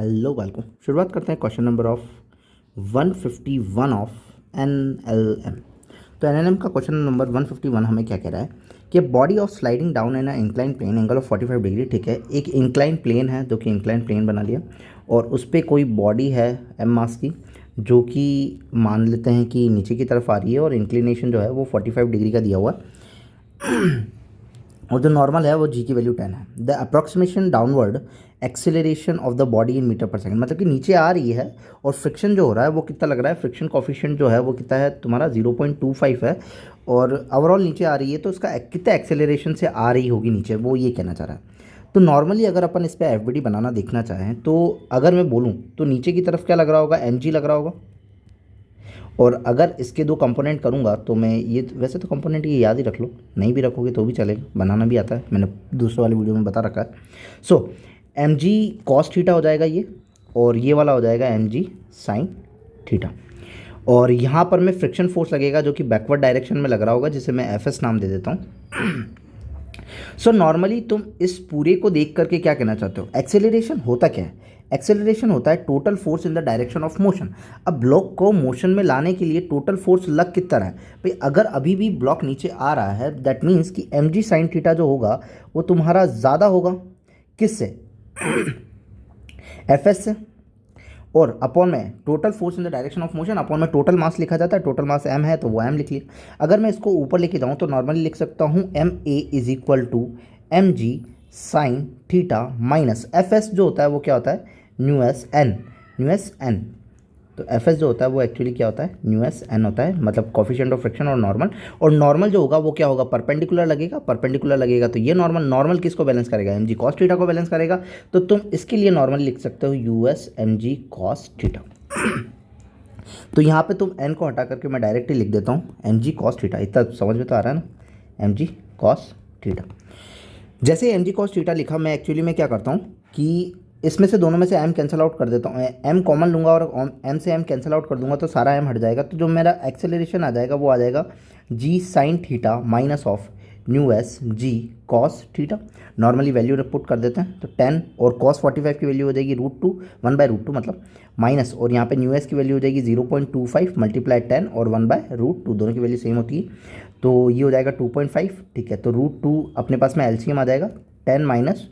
Hello बालकों, शुरुआत करते हैं question number of 151 of NLM. तो एनएलएम का क्वेश्चन नंबर 151 हमें क्या कह रहा है कि body of sliding down in inclined plane angle of 45 degree. ठीक है, एक इंक्लाइन प्लेन है जो कि इंक्लाइन प्लेन बना लिया और उस पर कोई बॉडी है एम मास की जो कि मान लेते हैं कि नीचे की तरफ आ रही है और इंक्लिनेशन जो है वो 45 डिग्री का दिया हुआ है और जो नॉर्मल है वो जी की वैल्यू 10 है। The approximation downward acceleration of the body in meter per second, मतलब कि नीचे आ रही है और फ्रिक्शन जो हो रहा है वो कितना लग रहा है, फ्रिक्शन कॉफिशिएंट जो है वो कितना है तुम्हारा 0.25 है और ओवरऑल नीचे आ रही है, तो उसका कितना एक्सेलरेशन से आ रही होगी नीचे, वो ये कहना चाह रहा है। तो नॉर्मली अगर अपन इस पर एफबीडी बनाना देखना चाहें तो अगर मैं बोलूँ तो नीचे की तरफ क्या लग रहा होगा, एम लग रहा होगा। और अगर इसके दो कंपोनेंट करूँगा तो मैं ये, वैसे तो कंपोनेंट ये याद ही रख लो, नहीं भी रखोगे तो भी चलेगा, बनाना भी आता है, मैंने दूसरे वाली वीडियो में बता रखा है। सो एम जी कॉस थीटा हो जाएगा ये, और ये वाला हो जाएगा एम जी साइन थीटा। और यहाँ पर मैं फ्रिक्शन फोर्स लगेगा जो कि बैकवर्ड डायरेक्शन में लग रहा होगा, जिसे मैं एफ एस नाम दे देता हूँ। सो नॉर्मली तुम इस पूरे को देख करके क्या कहना चाहते हो, एक्सेलरेशन होता क्या है? एक्सेलरेशन होता है total force in the direction of motion. अब ब्लॉक को मोशन में लाने के लिए टोटल फोर्स लग कितना रहा है भाई, अगर अभी भी ब्लॉक नीचे आ रहा है दैट मीन्स कि एम जी साइन थीटा जो होगा वो तुम्हारा ज़्यादा होगा किससे, एफ एस से, और अपॉन में total force in the direction of motion, upon में टोटल मास लिखा जाता है, टोटल मास एम है तो वो एम लिख लिया। अगर मैं इसको ऊपर लेके जाऊँ तो नॉर्मली लिख सकता हूँ M A is equal to M G sine theta minus F S जो होता है वो क्या होता है, mu S N, mu S N. तो एफ एस जो होता है वो एक्चुअली क्या होता है, न्यू एस एन होता है, मतलब कॉफिशिएंट ऑफ फ्रिक्शन। और नॉर्मल जो होगा वो क्या होगा, परपेंडिकुलर लगेगा, परपेंडिकुलर लगेगा तो ये नॉर्मल किसको बैलेंस करेगा, एम जी कॉस थीटा को बैलेंस करेगा। तो तुम इसके लिए नॉर्मली लिख सकते हो mu S M G cos theta. तो यहाँ पे तुम एन को हटा करके मैं डायरेक्टली लिख देता हूँ एम जी कॉस थीटा, इतना समझ में तो आ रहा है ना, एम जी कॉस थीटा। जैसे एम जी कॉस थीटा लिखा, मैं एक्चुअली में क्या करता हूँ कि इसमें से दोनों में से एम कैंसिल आउट कर देता हूँ, एम कॉमन लूँगा और एम से एम कैंसिल आउट कर दूंगा तो सारा एम हट जाएगा। तो जो मेरा एक्सेलरेशन आ जाएगा वो आ जाएगा G sine theta minus of mu S G cos theta. Normally value put कर देते हैं तो 10 और कॉस 45 की वैल्यू हो जाएगी √2, 1/√2 मतलब माइनस, और यहाँ पे न्यू एस की वैल्यू हो जाएगी 0.25 मल्टीप्लाई 10 और 1/√2, दोनों की वैल्यू सेम होती है तो ये हो जाएगा 2.5। ठीक है, तो √2 अपने पास में एलसीएम आ जाएगा 10 माइनस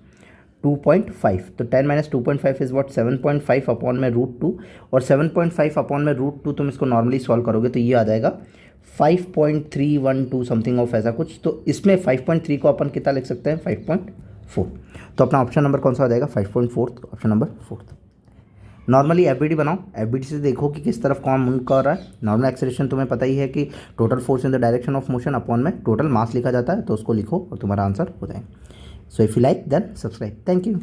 2.5, तो 10 माइनस 2.5 इज वॉट 7.5 अपॉन में √2, और 7.5 अपॉन में √2 तुम इसको नॉर्मली सॉल्व करोगे तो ये आ जाएगा 5.312 समथिंग ऑफ ऐसा कुछ। तो इसमें 5.3 को अपन कितना लिख सकते हैं, 5.4। तो अपना ऑप्शन नंबर कौन सा हो जाएगा, 5.4, ऑप्शन नंबर 4। नॉर्मली एफबीडी बनाओ, एफबीडी से देखो कि किस तरफ कौन मूव कर रहा है। नॉर्मल एक्सेलरेशन तुम्हें पता ही है कि total force in the direction of motion upon में टोटल मास लिखा जाता है, तो उसको लिखो और तुम्हारा आंसर हो जाएगा। So if you like then subscribe, thank you.